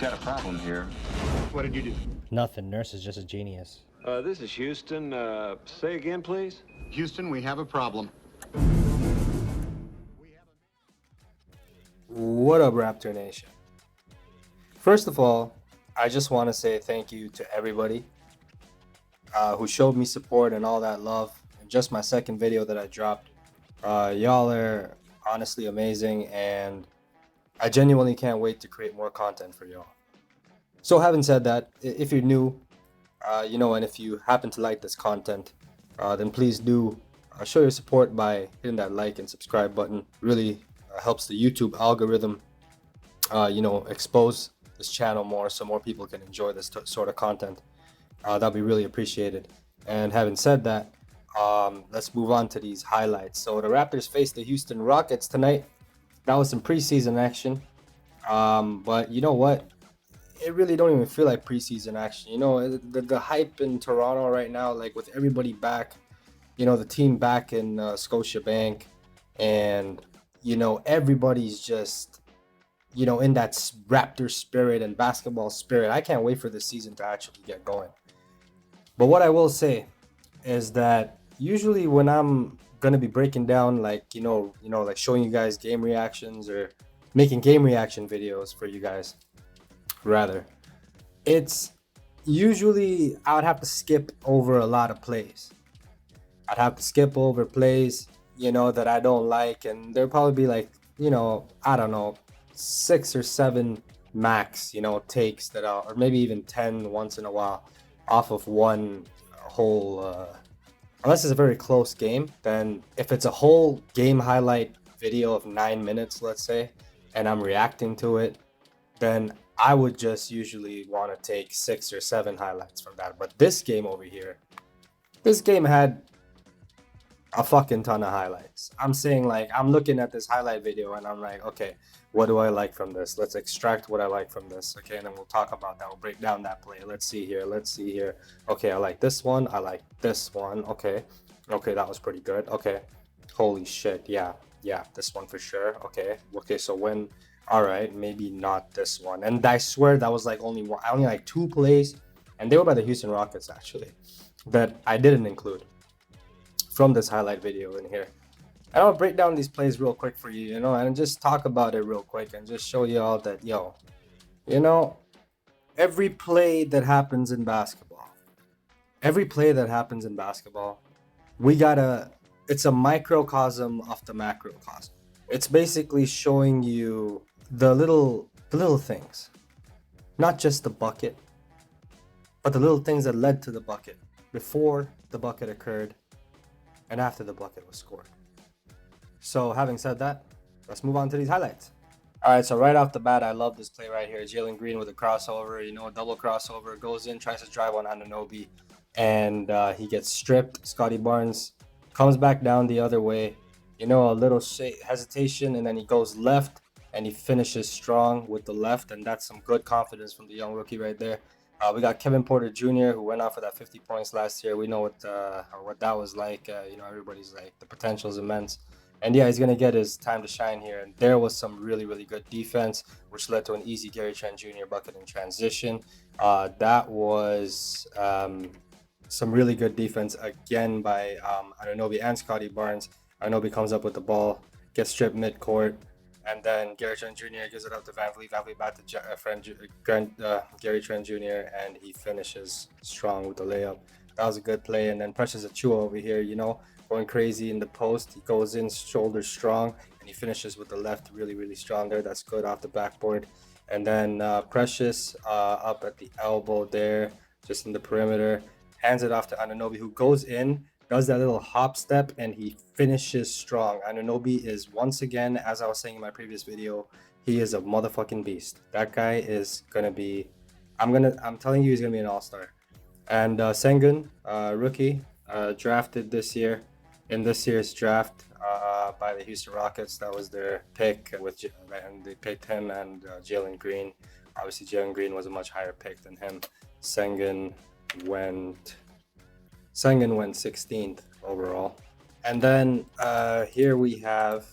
got a problem here. What did you do? Nothing. Nurse is just a genius. This is Houston. Say again, please. Houston, we have a problem. What up, Raptor Nation? First of all, I just want to say thank you to everybody who showed me support and all that love. And just my second video that I dropped, y'all are honestly amazing, and I genuinely can't wait to create more content for y'all. So having said that, if you're new, and if you happen to like this content, then please do show your support by hitting that like and subscribe button. Really helps the YouTube algorithm, expose this channel more so more people can enjoy this sort of content. That'd be really appreciated. And having said that, let's move on to these highlights. So the Raptors faced the Houston Rockets tonight. That was some preseason action. But you know what? It really don't even feel like preseason action. You know, the hype in Toronto right now, like with everybody back, the team back in Scotiabank, and everybody's just in that Raptor spirit and basketball spirit. I can't wait for this season to actually get going. But what I will say is that usually when I'm gonna be breaking down, like like showing you guys game reactions or making game reaction videos for you guys, rather, it's usually I would have to skip over a lot of plays. I'd have to skip over plays, that I don't like, and there'll probably be like, I don't know, 6 or 7 max, takes that I'll, or maybe even 10 once in a while, off of one whole, unless it's a very close game. Then if it's a whole game highlight video of 9 minutes, let's say, and I'm reacting to it, then I would just usually want to take 6 or 7 highlights from that. But this game over here, this game had a fucking ton of highlights. I'm saying, like, I'm looking at this highlight video and I'm like, okay, what do I like from this? Let's extract what I like from this. Okay, and then we'll talk about that. We'll break down that play. Let's see here. Okay, I like this one. I like this one. Okay, that was pretty good. Okay, holy shit. Yeah, this one for sure. Okay, so when, all right, maybe not this one. And I swear that was like only like 2 plays, and they were by the Houston Rockets actually, that I didn't include from this highlight video in here. And I'll break down these plays real quick for you, and just talk about it real quick and just show you all that, every play that happens in basketball, it's a microcosm of the macrocosm. It's basically showing you the little things, not just the bucket, but the little things that led to the bucket, before the bucket occurred and after the bucket was scored. So having said that, let's move on to these highlights. All right, so right off the bat, I love this play right here. Jalen Green with a crossover, a double crossover, goes in, tries to drive on Anunoby, and he gets stripped. Scottie Barnes comes back down the other way, a little hesitation, and then he goes left, and he finishes strong with the left, and that's some good confidence from the young rookie right there. We got Kevin Porter Jr., who went off for that 50 points last year. We know what that was like. Everybody's like, the potential is immense. And yeah, he's going to get his time to shine here. And there was some really, really good defense, which led to an easy Gary Trent Jr. bucket in transition. That was some really good defense again by Anunoby and Scottie Barnes. Anunoby comes up with the ball, gets stripped midcourt, and then Gary Trent Jr. gives it up to Van Vliet. Van Vliet back to Gary Trent Jr., and he finishes strong with the layup. That was a good play. And then Precious Achiuwa over here, going crazy in the post. He goes in shoulder strong, and he finishes with the left really, really strong there. That's good off the backboard. And then Precious up at the elbow there, just in the perimeter, hands it off to Anunoby, who goes in, does that little hop step, and he finishes strong. Anunoby is, once again, as I was saying in my previous video, he is a motherfucking beast. That guy is gonna be, I'm telling you, he's gonna be an all-star. And Sengun, rookie, drafted this year, in this year's draft by the Houston Rockets. That was their pick, and they picked him and Jalen Green. Obviously, Jalen Green was a much higher pick than him. Sengun went 16th overall. And then here we have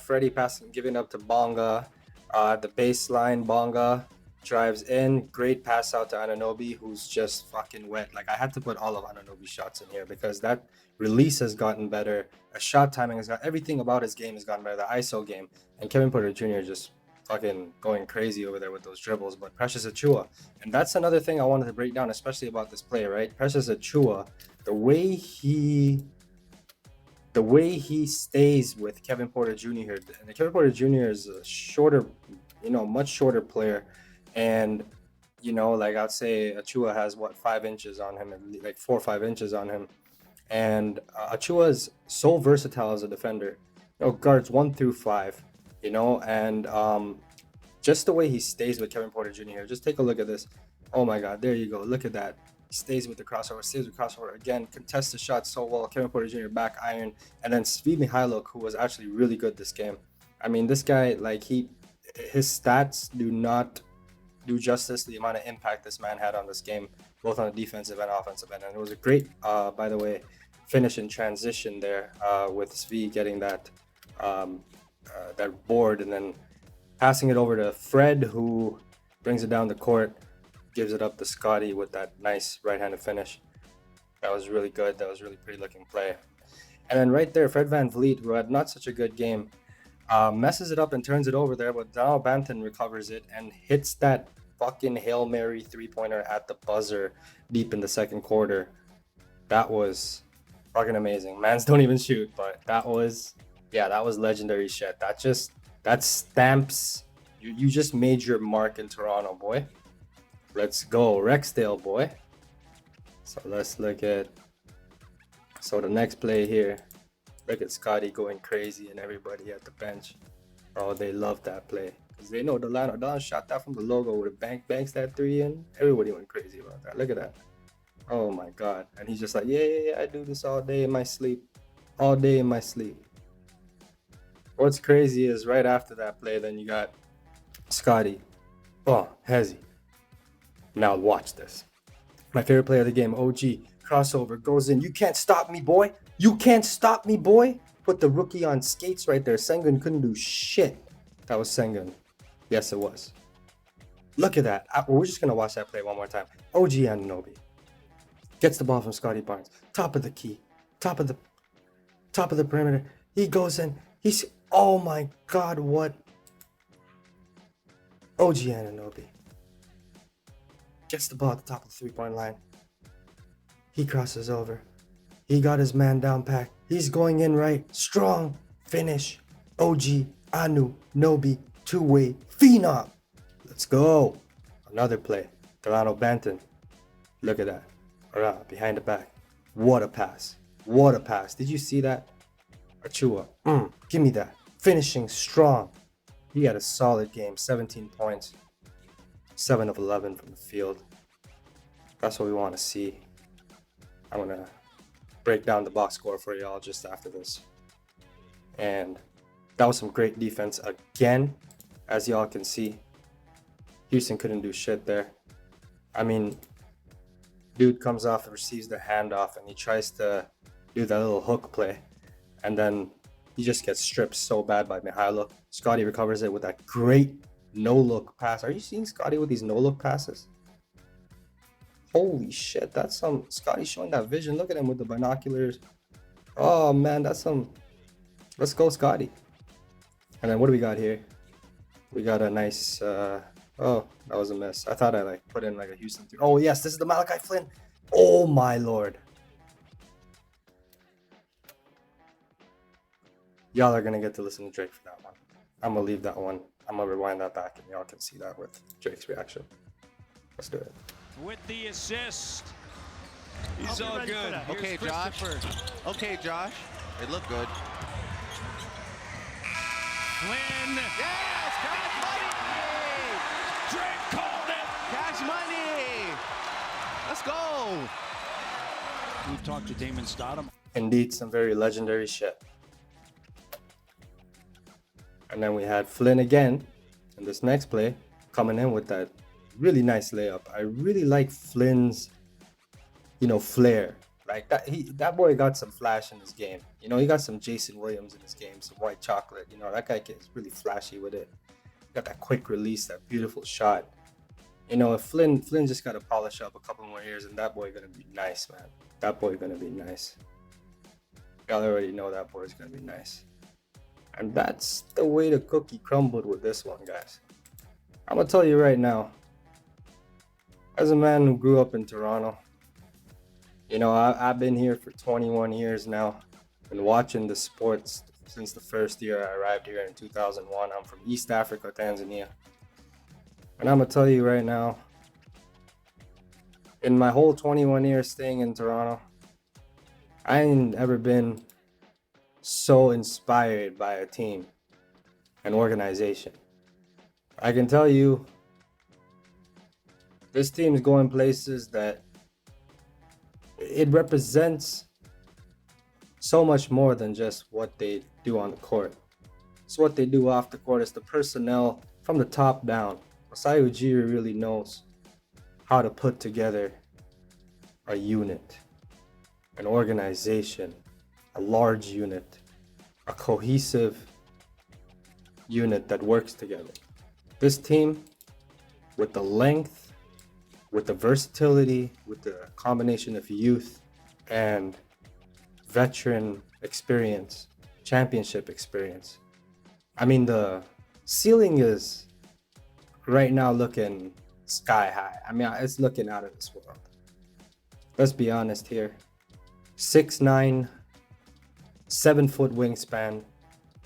Freddie passing, giving up to Bonga. The baseline, Bonga drives in, great pass out to Anunoby, who's just fucking wet. Like, I had to put all of Anunoby's shots in here because that release has gotten better. A shot timing has got everything about his game has gotten better. The ISO game, and Kevin Porter Jr. just fucking going crazy over there with those dribbles. But Precious Achiuwa, and that's another thing I wanted to break down, especially about this play, right? Precious Achiuwa, the way he stays with Kevin Porter Jr. here, and Kevin Porter Jr. is a shorter, much shorter player, and like I'd say Achiuwa has 5 inches on him, like 4 or 5 inches on him, and Achiuwa is so versatile as a defender. Guards 1 through 5, and just the way he stays with Kevin Porter Jr. here. Just take a look at this. Oh my God, there you go. Look at that. He stays with the crossover, again, contests the shot so well. Kevin Porter Jr. back iron, and then Svi Mykhailiuk, who was actually really good this game. I mean, this guy, like, his stats do not do justice to the amount of impact this man had on this game, both on the defensive and offensive end. And it was a great, by the way, finish in transition there with Svi getting that board and then passing it over to Fred, who brings it down the court. Gives it up to Scottie with that nice right-handed finish. That was really good. That was really pretty looking play. And then right there, Fred VanVleet, who had not such a good game, messes it up and turns it over there, but Dalano Banton recovers it and hits that fucking Hail Mary three-pointer at the buzzer deep in the second quarter. That was fucking amazing. Mans don't even shoot, but that was legendary shit. That stamps, you just made your mark in Toronto, boy. Let's go, Rexdale, boy. So let's look at, the next play here. Look at Scottie going crazy and everybody at the bench. Oh, they love that play. Because they know Dalano shot that from the logo with a banks that 3 in. Everybody went crazy about that. Look at that. Oh my God. And he's just like, yeah, I do this all day in my sleep. All day in my sleep. What's crazy is right after that play, then you got Scottie. Oh, Hezzy. Now watch this. My favorite play of the game, OG. Crossover, goes in. You can't stop me, boy. You can't stop me, boy. Put the rookie on skates right there. Sengun couldn't do shit. That was Sengun. Yes, it was. Look at that. We're just going to watch that play one more time. OG Anunoby gets the ball from Scottie Barnes. Top of the key. Top of the perimeter. He goes in. Oh my God, what? OG Anunoby gets the ball at the top of the three-point line. He crosses over. He got his man down pack. He's going in right. Strong finish. OG Anunoby, two-way phenom. Let's go. Another play. Dalano Banton. Look at that. Around, behind the back. What a pass. What a pass. Did you see that? Achiuwa. Give me that. Finishing strong. He had a solid game. 17 points. 7 of 11 from the field. That's what we want to see. I'm going to break down the box score for y'all just after this. And that was some great defense again, as y'all can see. Houston couldn't do shit there. I mean, dude comes off and receives the handoff and he tries to do that little hook play. And then he just gets stripped so bad by Mykhailiuk. Scottie recovers it with that great no-look pass. Are you seeing Scottie with these no-look passes? Holy shit, that's some Scottie showing that vision. Look at him with the binoculars. Oh man, that's some. Let's go, Scottie. And then what do we got here? We got a nice. Oh, that was a miss. I thought I put in a Houston 3. Oh yes, this is the Malachi Flynn. Oh my lord. Y'all are gonna get to listen to Drake for that one. I'm gonna leave that one. I'm gonna rewind that back and y'all can see that with Drake's reaction. Let's do it. With the assist. He's all good. Okay, Josh. Okay, Josh. It looked good. Flynn. Yes! Cash money! Drake called it. Cash money! Let's go! We've talked to Damon Stoudemire. Indeed, some very legendary shit. And then we had Flynn again in this next play, coming in with that really nice layup. I really like Flynn's, flair. Like that boy got some flash in his game. He got some Jason Williams in his game, some white chocolate. That guy is really flashy with it. Got that quick release, that beautiful shot. You know, if Flynn just got to polish up a couple more years, and that boy gonna be nice, man. That boy gonna be nice. Y'all already know that boy's gonna be nice. And that's the way the cookie crumbled with this one, guys. I'm gonna tell you right now, as a man who grew up in Toronto, you know, I've been here for 21 years now. Been watching the sports since the first year I arrived here in 2001. I'm from East Africa, Tanzania. And I'm gonna tell you right now, in my whole 21 years staying in Toronto, I ain't ever been so inspired by a team, an organization. I can tell you, this team's going places that it represents so much more than just what they do on the court. It's what they do off the court. It's the personnel from the top down. Masai Ujiri really knows how to put together a unit, an organization, a large unit, a cohesive unit that works together. This team, with the length, with the versatility, with the combination of youth and veteran experience, championship experience. I mean, the ceiling is right now looking sky high. I mean, it's looking out of this world. Let's be honest here. 6'9", 7-foot wingspan,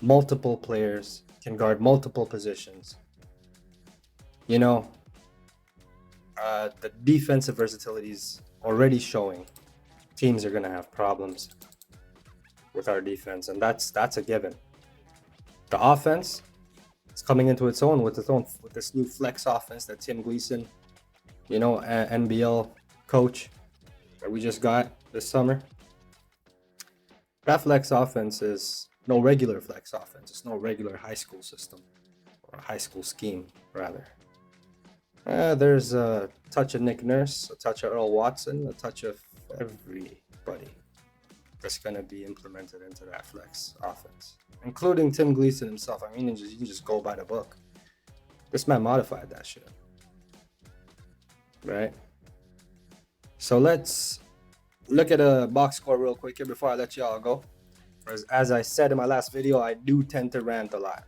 multiple players, can guard multiple positions. You know, the defensive versatility is already showing. Teams are going to have problems with our defense, and that's a given. The offense is coming into its own with this new flex offense that Tim Gleason, you know, NBL coach that we just got this summer. That flex offense is no regular flex offense. It's no regular high school system or high school scheme, rather. There's a touch of Nick Nurse, a touch of Earl Watson, a touch of everybody that's going to be implemented into that flex offense, including Tim Gleason himself. I mean, you can just go by the book. This man modified that shit, right? So let's look at a box score real quick here before I let y'all go. As I said in my last video, I do tend to rant a lot.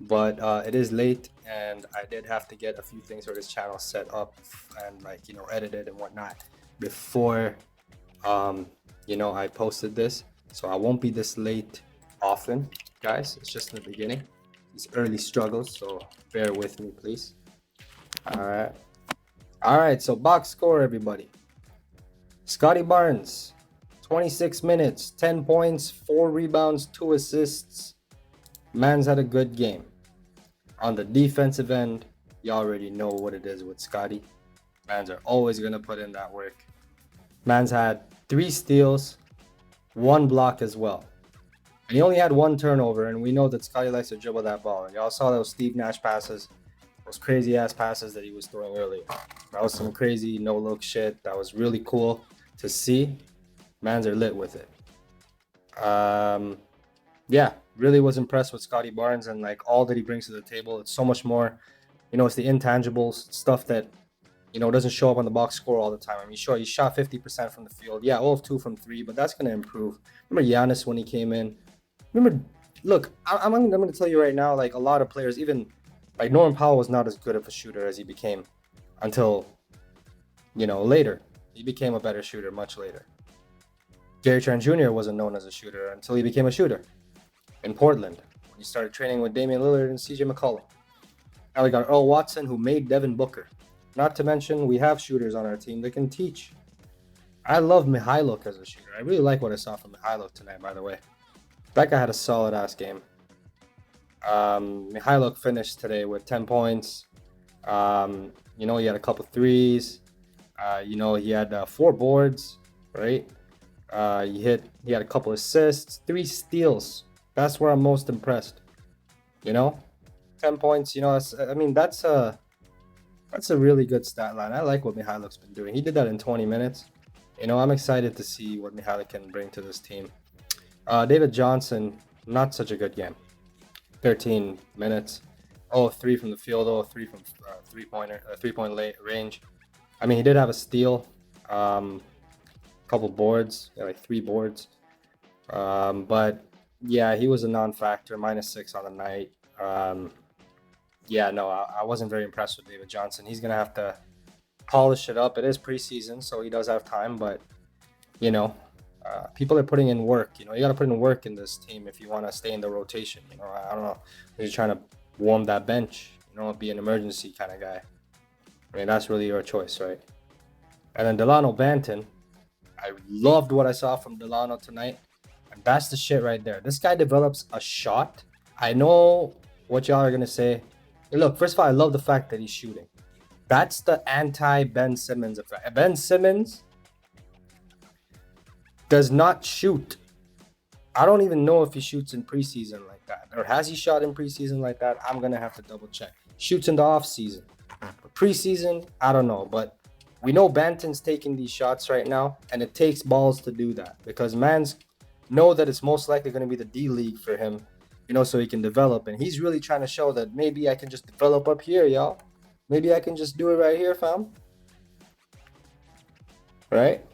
But it is late, and I did have to get a few things for this channel set up and, like, you know, edited and whatnot before you know, I posted this. So I won't be this late often, guys. It's just in the beginning, these early struggles, so bear with me, please. All right, so box score, everybody. Scottie Barnes, 26 minutes, 10 points, 4 rebounds, 2 assists. Man's had a good game. On the defensive end, you already know what it is with Scottie. Mans are always going to put in that work. Man's had 3 steals, 1 block as well. And he only had 1 turnover, and we know that Scottie likes to dribble that ball. And y'all saw those Steve Nash passes, those crazy-ass passes that he was throwing earlier. That was some crazy no-look shit. That was really cool to see. Mans are lit with it. Yeah, really was impressed with Scottie Barnes and, like, all that he brings to the table. It's so much more, you know, it's the intangibles, stuff that, you know, doesn't show up on the box score all the time. I mean, sure, he shot 50% from the field. Yeah, 0 of 2 from 3, but that's going to improve. Remember Giannis when he came in? Remember, look, I'm going to tell you right now, like, a lot of players, even, like, Norman Powell was not as good of a shooter as he became until, you know, later. He became a better shooter much later. Gary Trent Jr. wasn't known as a shooter until he became a shooter in Portland, when he started training with Damian Lillard and CJ McCollum. Now we got Earl Watson, who made Devin Booker. Not to mention, we have shooters on our team that can teach. I love Mykhailiuk as a shooter. I really like what I saw from Mykhailiuk tonight, by the way. That guy had a solid-ass game. Mykhailiuk finished today with 10 points. You know, he had a couple threes. You know, he had 4 boards, right? He had a couple assists, 3 steals. That's where I'm most impressed. You know, 10 points. You know, that's a really good stat line. I like what Mykhailiuk's been doing. He did that in 20 minutes. You know, I'm excited to see what Mykhailiuk can bring to this team. David Johnson, not such a good game. 13 minutes. 0-3 from the field, 0-3 from three-point range. I mean, he did have a steal, couple boards, like 3 boards. But yeah, he was a non-factor, -6 on the night. Yeah, no, I wasn't very impressed with David Johnson. He's gonna have to polish it up. It is preseason, so he does have time, but you know, people are putting in work. You know, you got to put in work in this team if you want to stay in the rotation. You know, I don't know, you're trying to warm that bench, you know, be an emergency kind of guy. I mean, that's really your choice, right? And then Dalano Banton, I loved what I saw from Dalano tonight, and that's the shit right there. This guy develops a shot. I know what y'all are gonna say. Look, first of all, I love the fact that he's shooting. That's the anti-Ben Simmons effect. Ben Simmons does not shoot. I don't even know if he shoots in preseason like that. Or has he shot in preseason like that? I'm going to have to double check. Shoots in the off season. But preseason, I don't know. But we know Banton's taking these shots right now. And it takes balls to do that. Because mans know that it's most likely going to be the D-League for him. You know, so he can develop. And he's really trying to show that maybe I can just develop up here, y'all. Maybe I can just do it right here, fam. Right?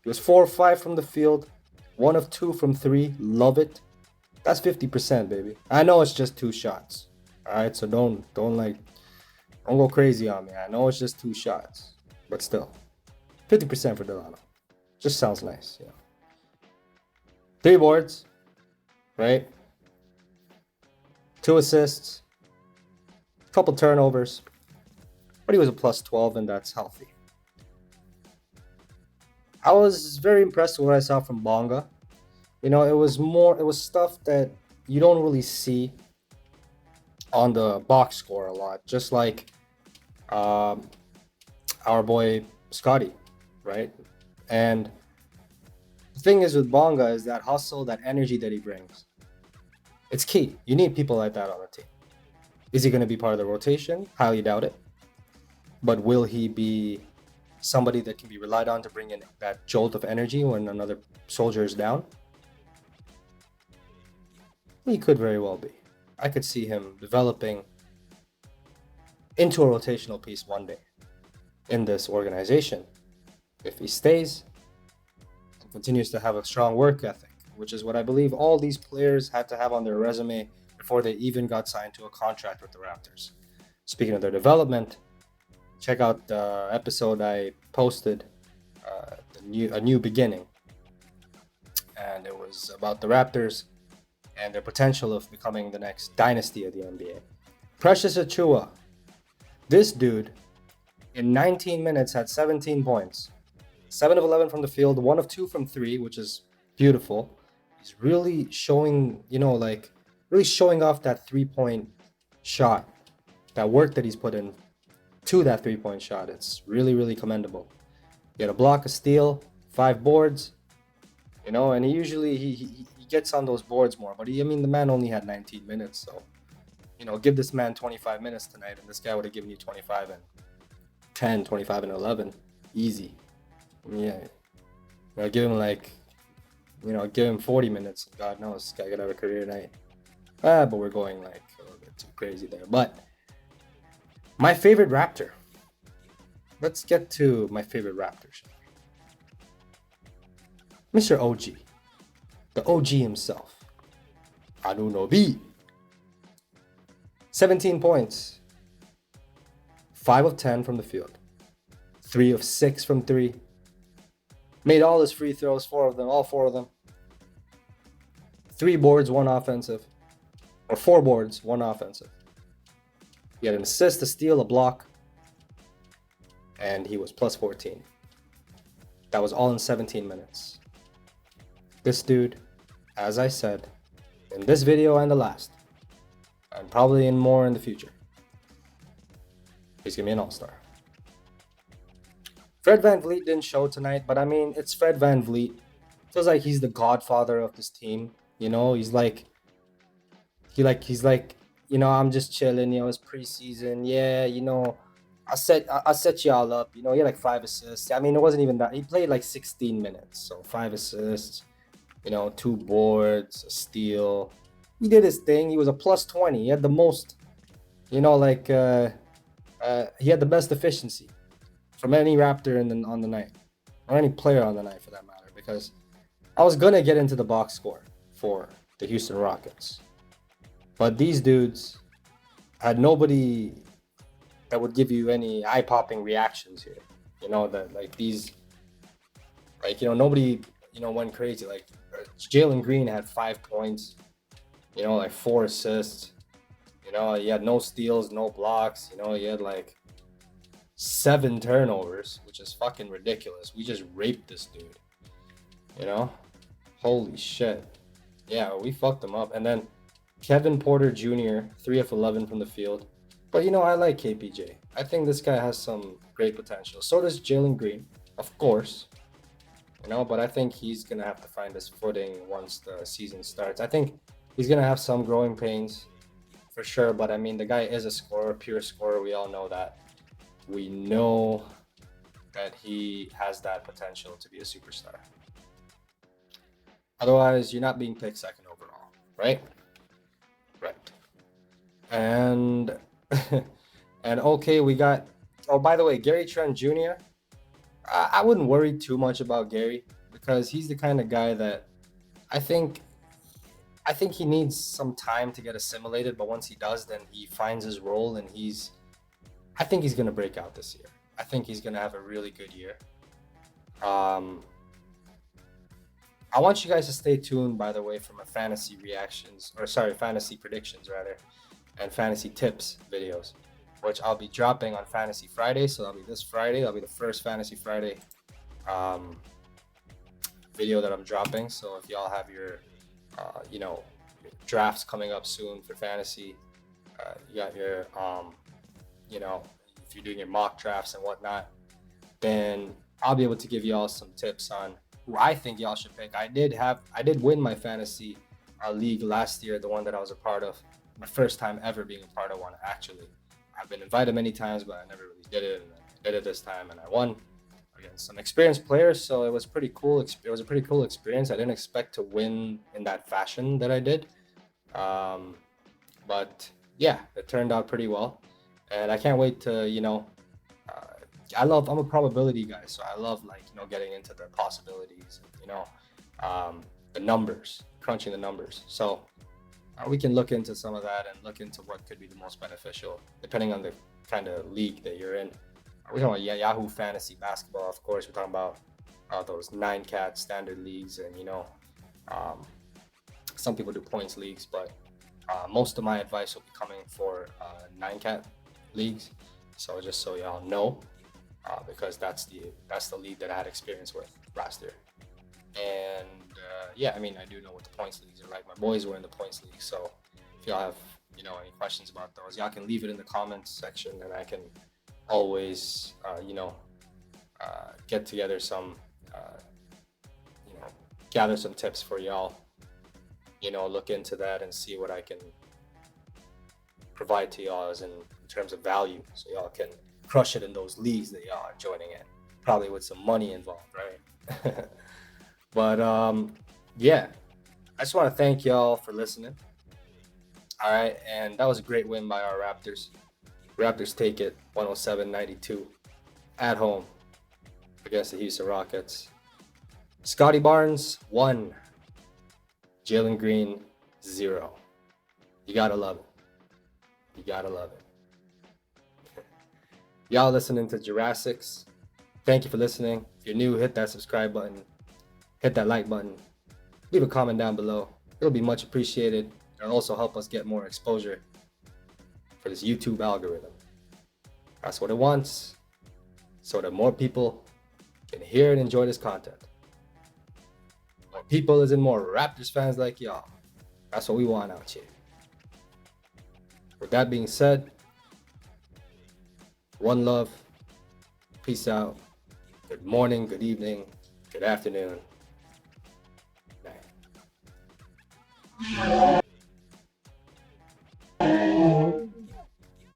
He was 4 of 5 from the field, 1 of 2 from 3. Love it. That's 50%, baby. I know it's just 2 shots. All right, so don't go crazy on me. I know it's just 2 shots, but still, 50% for Dalano. Just sounds nice, yeah. 3 boards, right? 2 assists, a couple turnovers, but he was a +12, and that's healthy. I was very impressed with what I saw from Bonga. You know, it was stuff that you don't really see on the box score a lot. Just like our boy Scottie, right? And the thing is with Bonga is that hustle, that energy that he brings. It's key. You need people like that on the team. Is he going to be part of the rotation? Highly doubt it. But will he be somebody that can be relied on to bring in that jolt of energy when another soldier is down? He could very well be. I could see him developing into a rotational piece one day in this organization. If he stays and continues to have a strong work ethic, which is what I believe all these players had to have on their resume before they even got signed to a contract with the Raptors. Speaking of their development, check out the episode I posted, a new beginning, and it was about the Raptors and their potential of becoming the next dynasty of the NBA. Precious Achiuwa, this dude, in 19 minutes had 17 points, 7 of 11 from the field, 1 of 2 from 3, which is beautiful. He's really showing, you know, like really showing off that 3-point shot, that work that he's put in to that 3-point shot. It's really, really commendable. He had a block, a steal, 5 boards, you know, and he usually he gets on those boards more. But I mean, the man only had 19 minutes, so you know, give this man 25 minutes tonight, and this guy would have given you 25 and 10, 25 and 11, easy. Yeah, you know, give him like, you know, give him 40 minutes. God knows, this guy could have a career night. But we're going like a little bit too crazy there. But my favorite Raptor. Let's get to my favorite Raptors. Mr. OG. The OG himself. Anunoby. 17 points. 5 of 10 from the field. 3 of 6 from 3. Made all his free throws, 4 of them, all 4 of them. 3 boards, 1 offensive. Or 4 boards, 1 offensive. He had an assist, a steal, a block, and he was plus 14. That was all in 17 minutes. This dude, as I said, in this video and the last, and probably in more in the future, he's gonna be an all-star. Fred VanVleet didn't show tonight, but I mean, it's Fred VanVleet. Feels like he's the godfather of this team. You know, he's like, you know, I'm just chilling, you know, it's preseason. Yeah, you know, I set y'all up. You know, he had like 5 assists. I mean, it wasn't even that. He played like 16 minutes. So 5 assists, you know, 2 boards, a steal. He did his thing. He was a plus 20. He had the most You know, like he had the best efficiency from any Raptor on the night, or any player on the night for that matter. Because I was gonna get into the box score for the Houston Rockets, but these dudes had nobody that would give you any eye-popping reactions here. You know, that like these, like, you know, nobody, you know, went crazy. Like Jalen Green had 5 points, you know, like 4 assists. You know, he had no steals, no blocks. You know, he had like 7 turnovers, which is fucking ridiculous. We just raped this dude. You know, holy shit. Yeah, we fucked him up. And then Kevin Porter Jr., 3 of 11 from the field. But, you know, I like KPJ. I think this guy has some great potential. So does Jalen Green, of course. You know, but I think he's going to have to find his footing once the season starts. I think he's going to have some growing pains for sure. But, I mean, the guy is a scorer, pure scorer. We all know that. We know that he has that potential to be a superstar. Otherwise, you're not being picked second overall, right? Right. And and okay, we got. Oh, by the way, Gary Trent Jr. I wouldn't worry too much about Gary because he's the kind of guy that I think he needs some time to get assimilated. But once he does, then he finds his role, and I think he's gonna break out this year. I think he's gonna have a really good year. I want you guys to stay tuned, by the way, for my fantasy predictions rather, and fantasy tips videos, which I'll be dropping on Fantasy Friday. So that'll be this Friday. That'll be the first Fantasy Friday video that I'm dropping. So if y'all have your, you know, drafts coming up soon for fantasy, you got your, you know, if you're doing your mock drafts and whatnot, then I'll be able to give y'all some tips on who I think y'all should pick. I did win my fantasy league last year, the one that I was a part of. My first time ever being a part of one, actually. I've been invited many times, but I never really did it. And I did it this time, and I won against some experienced players. So it was pretty cool. It was a pretty cool experience. I didn't expect to win in that fashion that I did, but yeah, it turned out pretty well. And I can't wait to, you know. I'm a probability guy, so I love, like, you know, getting into the possibilities, you know, the numbers, crunching the numbers. So we can look into some of that and look into what could be the most beneficial, depending on the kind of league that you're in. We're talking about Yahoo Fantasy Basketball, of course. We're talking about those 9-cat standard leagues, and, you know, some people do points leagues, but most of my advice will be coming for 9-cat leagues. So just so y'all know. Because that's the league that I had experience with last year. And yeah, I mean, I do know what the points leagues are like. My boys were in the points league, so if y'all have, you know, any questions about those, y'all can leave it in the comments section, and I can always, you know, get together some, you know, gather some tips for y'all. You know, look into that and see what I can provide to y'all as in terms of value, so y'all can crush it in those leagues that y'all are joining in, probably with some money involved, right? But yeah, I just want to thank y'all for listening. All right, and that was a great win by our Raptors. Raptors take it 107-92 at home against the Houston Rockets. Scottie Barnes 1, Jalen Green 0. You gotta love it. You gotta love it. Y'all listening to Jurassics. Thank you for listening. If you're new, hit that subscribe button. Hit that like button. Leave a comment down below. It'll be much appreciated. It'll also help us get more exposure for this YouTube algorithm. That's what it wants, so that more people can hear and enjoy this content. More people is in more Raptors fans like y'all. That's what we want out here. With that being said, one love, peace out, good morning, good evening, good afternoon, night.